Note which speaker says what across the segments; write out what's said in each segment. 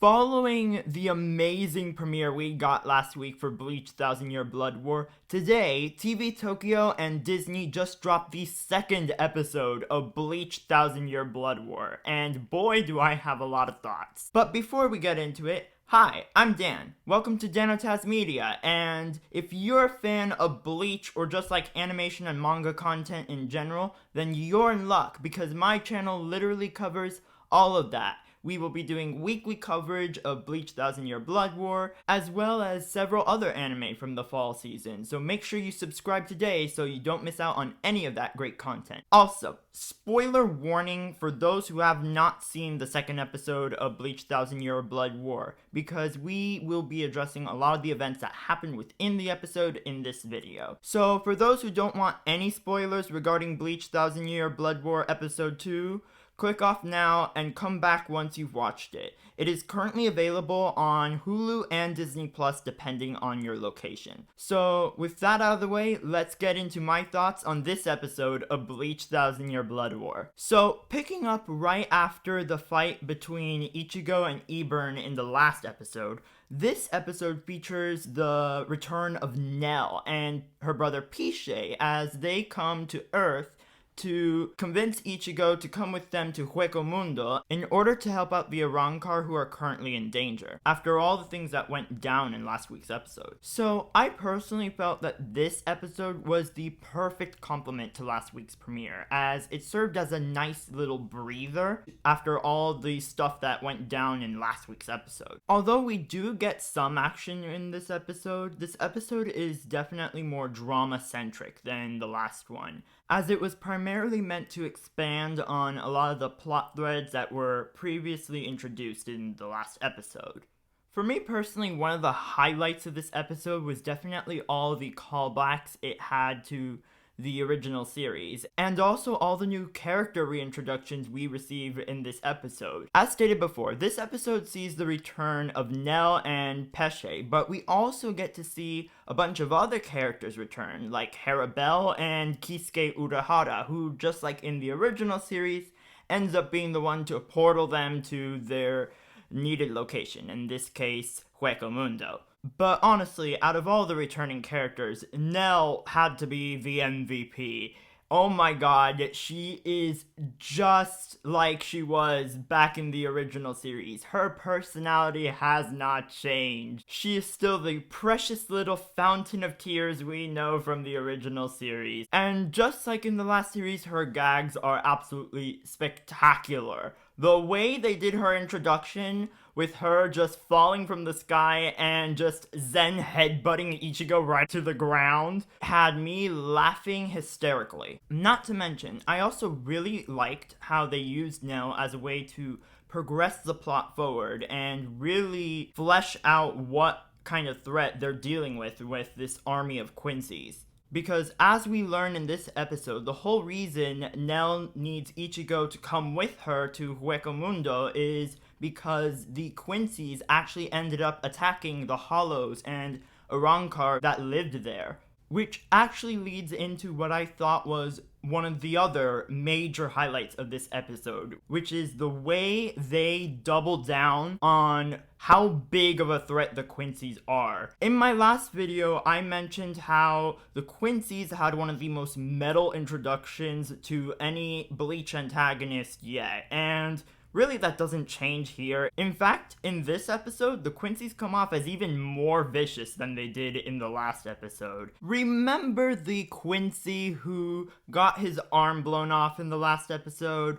Speaker 1: Following the amazing premiere we got last week for Bleach 1000 Year Blood War, today, TV Tokyo and Disney just dropped the second episode of Bleach 1000 Year Blood War, and boy do I have a lot of thoughts. But before we get into it, hi, I'm Dan. Welcome to Danotaz Media, and if you're a fan of Bleach or just like animation and manga content in general, then you're in luck because my channel literally covers all of that. We will be doing weekly coverage of Bleach 1000 Year Blood War, as well as several other anime from the fall season, so make sure you subscribe today so you don't miss out on any of that great content. Also, spoiler warning for those who have not seen the second episode of Bleach 1000 Year Blood War, because we will be addressing a lot of the events that happen within the episode in this video. So for those who don't want any spoilers regarding Bleach 1000 Year Blood War Episode 2, click off now and come back once you've watched it. It is currently available on Hulu and Disney Plus depending on your location. So with that out of the way, let's get into my thoughts on this episode of Bleach 1000 Year Blood War. So picking up right after the fight between Ichigo and Eburn in the last episode, this episode features the return of Nell and her brother Piche as they come to Earth to convince Ichigo to come with them to Hueco Mundo in order to help out the Arrancar who are currently in danger, after all the things that went down in last week's episode. So I personally felt that this episode was the perfect complement to last week's premiere, as it served as a nice little breather after all the stuff that went down in last week's episode. Although we do get some action in this episode is definitely more drama-centric than the last one, as it was primarily meant to expand on a lot of the plot threads that were previously introduced in the last episode. For me personally, one of the highlights of this episode was definitely all the callbacks it had to the original series, and also all the new character reintroductions we receive in this episode. As stated before, this episode sees the return of Nell and Pesce, but we also get to see a bunch of other characters return, like Harabel and Kisuke Urahara, who, just like in the original series, ends up being the one to portal them to their needed location, in this case, Hueco Mundo. But honestly, out of all the returning characters, Nell had to be the MVP. Oh my god, she is just like she was back in the original series. Her personality has not changed. She is still the precious little fountain of tears we know from the original series. And just like in the last series, her gags are absolutely spectacular. The way they did her introduction, with her just falling from the sky and just zen headbutting Ichigo right to the ground, had me laughing hysterically. Not to mention, I also really liked how they used Nell as a way to progress the plot forward and really flesh out what kind of threat they're dealing with this army of Quincies. Because as we learn in this episode, the whole reason Nell needs Ichigo to come with her to Hueco Mundo is because the Quincies actually ended up attacking the Hollows and Arrancar that lived there. Which actually leads into what I thought was one of the other major highlights of this episode, which is the way they double down on how big of a threat the Quincies are. In my last video, I mentioned how the Quincies had one of the most metal introductions to any Bleach antagonist yet, and really, that doesn't change here. In fact, in this episode, the Quincies come off as even more vicious than they did in the last episode. Remember the Quincy who got his arm blown off in the last episode?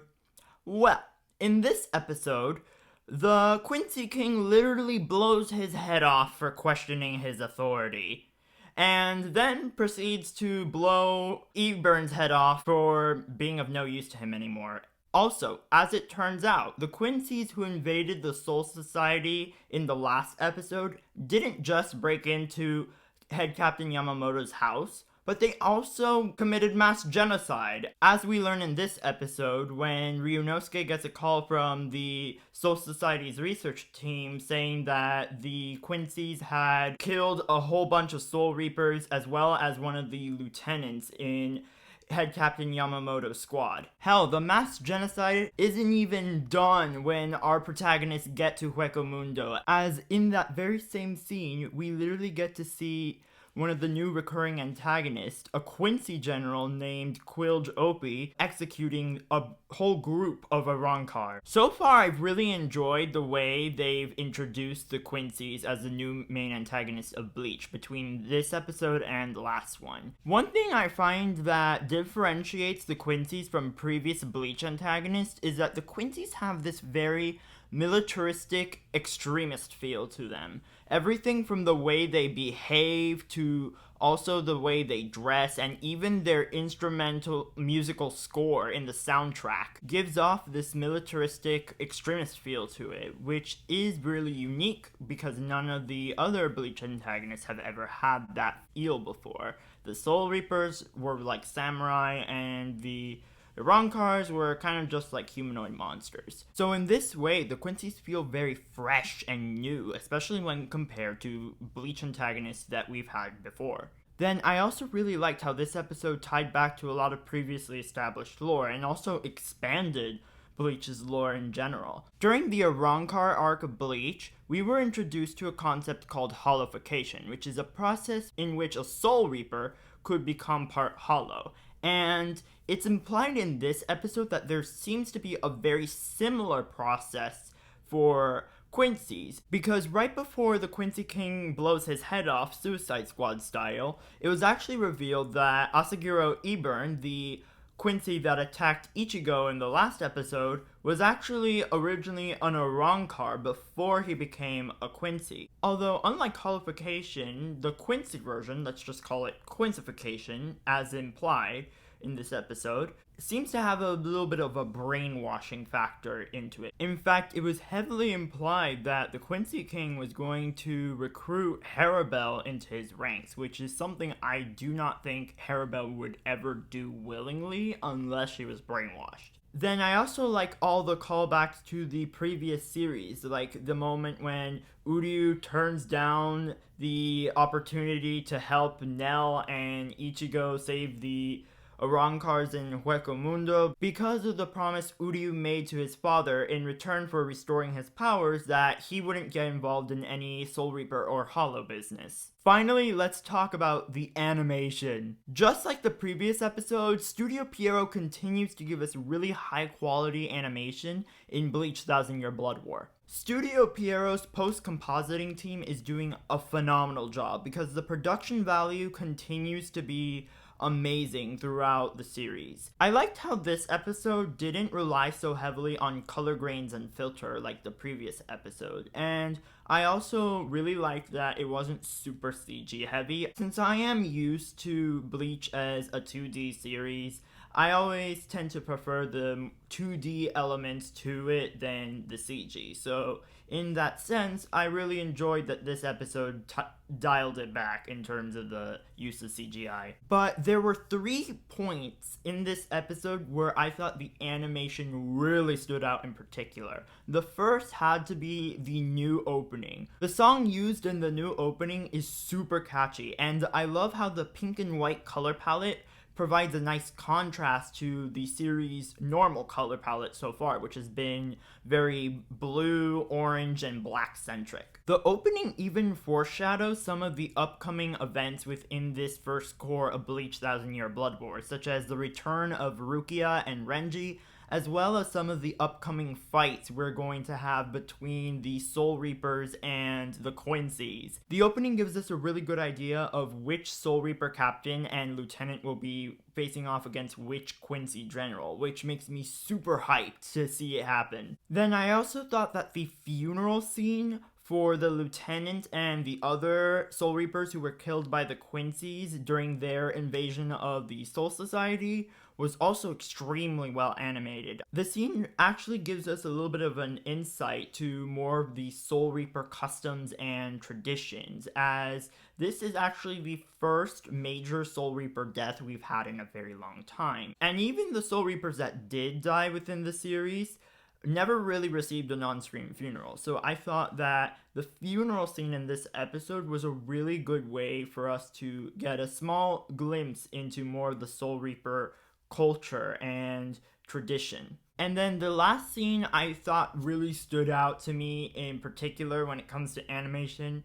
Speaker 1: Well, in this episode, the Quincy King literally blows his head off for questioning his authority, and then proceeds to blow Eburn's head off for being of no use to him anymore. Also, as it turns out, the Quincies who invaded the Soul Society in the last episode didn't just break into Head Captain Yamamoto's house, but they also committed mass genocide. As we learn in this episode, when Ryunosuke gets a call from the Soul Society's research team saying that the Quincies had killed a whole bunch of Soul Reapers as well as one of the lieutenants in Head Captain Yamamoto's squad. Hell, the mass genocide isn't even done when our protagonists get to Hueco Mundo, as in that very same scene, we literally get to see one of the new recurring antagonists, a Quincy general named Quilge Opie, executing a whole group of Arrancar. So far, I've really enjoyed the way they've introduced the Quincies as the new main antagonist of Bleach between this episode and the last one. One thing I find that differentiates the Quincies from previous Bleach antagonists is that the Quincies have this very militaristic extremist feel to them. Everything from the way they behave to also the way they dress, and even their instrumental musical score in the soundtrack gives off this militaristic extremist feel to it, which is really unique because none of the other Bleach antagonists have ever had that feel before. The Soul Reapers were like samurai, and the Rancars were kind of just like humanoid monsters. So in this way, the Quincies feel very fresh and new, especially when compared to Bleach antagonists that we've had before. Then I also really liked how this episode tied back to a lot of previously established lore and also expanded Bleach's lore in general. During the Arrancar arc of Bleach, we were introduced to a concept called holification, which is a process in which a Soul Reaper could become part hollow. And it's implied in this episode that there seems to be a very similar process for Quincy's, because right before the Quincy King blows his head off, Suicide Squad style, it was actually revealed that Asaguro Eburn, the Quincy that attacked Ichigo in the last episode, was actually originally an Arrancar before he became a Quincy. Although, unlike holification, the Quincy version, let's just call it Quincification, as implied in this episode, seems to have a little bit of a brainwashing factor into it. In fact, it was heavily implied that the Quincy King was going to recruit Harabel into his ranks, which is something I do not think Harabel would ever do willingly unless she was brainwashed. Then I also like all the callbacks to the previous series, like the moment when Uryu turns down the opportunity to help Nell and Ichigo save the Arrancars in Hueco Mundo because of the promise Uryu made to his father in return for restoring his powers that he wouldn't get involved in any Soul Reaper or Hollow business. Finally, let's talk about the animation. Just like the previous episode, Studio Pierrot continues to give us really high quality animation in Bleach 1000 Year Blood War. Studio Pierrot's post-compositing team is doing a phenomenal job because the production value continues to be amazing throughout the series. I liked how this episode didn't rely so heavily on color grains and filter like the previous episode, and I also really liked that it wasn't super CG heavy. Since I am used to Bleach as a 2D series, I always tend to prefer the 2D elements to it than the CG. So in that sense, I really enjoyed that this episode dialed it back in terms of the use of CGI. But there were 3 points in this episode where I thought the animation really stood out in particular. The first had to be the new opening. The song used in the new opening is super catchy, and I love how the pink and white color palette provides a nice contrast to the series' normal color palette so far, which has been very blue, orange, and black centric. The opening even foreshadows some of the upcoming events within this first core of Bleach 1000 Year Blood War, such as the return of Rukia and Renji, as well as some of the upcoming fights we're going to have between the Soul Reapers and the Quincies. The opening gives us a really good idea of which Soul Reaper captain and lieutenant will be facing off against which Quincy general, which makes me super hyped to see it happen. Then I also thought that the funeral scene for the lieutenant and the other Soul Reapers who were killed by the Quincies during their invasion of the Soul Society was also extremely well animated. The scene actually gives us a little bit of an insight to more of the Soul Reaper customs and traditions, as this is actually the first major Soul Reaper death we've had in a very long time. And even the Soul Reapers that did die within the series, never really received a non-screen funeral. So I thought that the funeral scene in this episode was a really good way for us to get a small glimpse into more of the Soul Reaper culture and tradition. And then the last scene I thought really stood out to me in particular when it comes to animation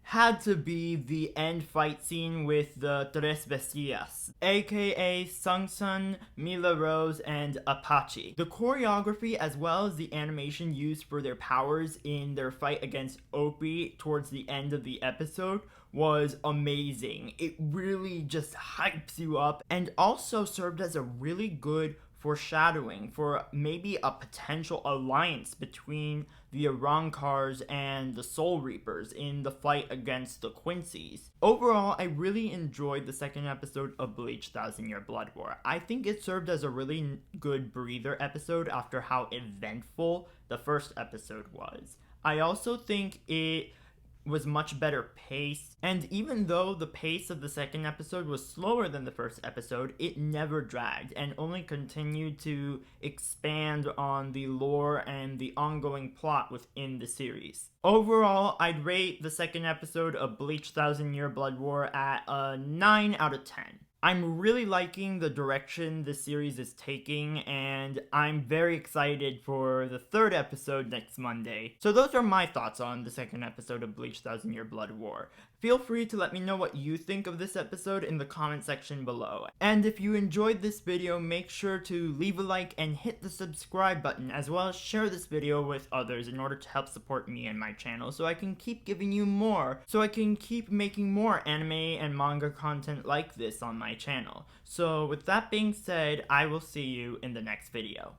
Speaker 1: had to be the end fight scene with the Tres Bestias, aka Sung Sun, Mila Rose, and Apache. The choreography as well as the animation used for their powers in their fight against Opie towards the end of the episode was amazing. It really just hypes you up and also served as a really good foreshadowing for maybe a potential alliance between the Arrancars and the Soul Reapers in the fight against the Quincies. Overall, I really enjoyed the second episode of Bleach Thousand Year Blood War. I think it served as a really good breather episode after how eventful the first episode was. I also think it was much better paced, and even though the pace of the second episode was slower than the first episode, it never dragged and only continued to expand on the lore and the ongoing plot within the series. Overall, I'd rate the second episode of Bleach Thousand Year Blood War at a 9 out of 10. I'm really liking the direction this series is taking, and I'm very excited for the third episode next Monday. So those are my thoughts on the second episode of Bleach Thousand Year Blood War. Feel free to let me know what you think of this episode in the comment section below. And if you enjoyed this video, make sure to leave a like and hit the subscribe button, as well as share this video with others in order to help support me and my channel so I can keep giving you more, so I can keep making more anime and manga content like this on my channel. So with that being said, I will see you in the next video.